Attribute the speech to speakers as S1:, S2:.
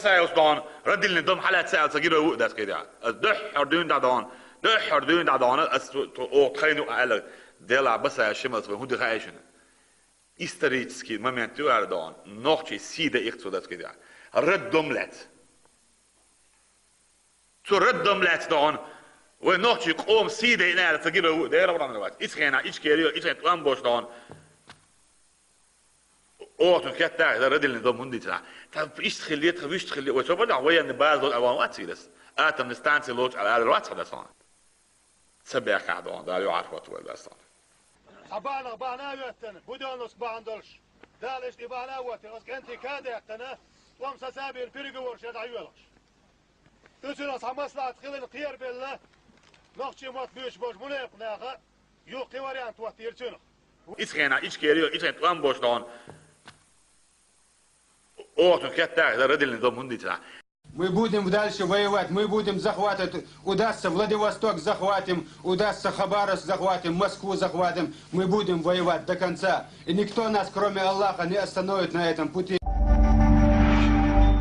S1: بسا يصدان رد اللي دم حلقة ساعة تجيله وقت ده كده دح حردين دعوان دح حردين دعوان أو تخينوا على دلع بسا يشمس وهود خايشنا استريتسكي ما معنتوا على دعوان نوعي سيدة إخت ده كده رد دملت تو رد دملت دعوان ونوعي قوم سيدة إلى تجيله وقت ده ربنا من الوقت إسخنا إيش كيريو إيش كتوان بوش دعوان اوه كتا ده رد اللي دم هندي تاع طب ايش تخليه ويش تخليه وشوف ده ويا ان بعض الاوقات سيدس اتم نستانسي لوج على الوقت هذا صار تسبع قاعدون ده يعرف وقت ولا صار
S2: حبانا بانا يتنا بدونس باندلش دالش دي بانا وقت اس كنت كاده يتنا وامسا سابي الفرق ورشد عيولش تسرس حمصلات خلل قير بالله نقشي مات بيش بوش منيقناها يوقي وريانت وقت يرسنه
S1: إسخنا إيش كيريو إيش كتوان بوش دعوان اوه كتا ده رد اللي دم هندي تاع
S3: Мы будем дальше воевать, мы будем захватывать, удастся Владивосток захватим, удастся Хабаровск захватим, Москву захватим, мы будем воевать до конца. И никто нас, кроме Аллаха, не остановит на этом пути.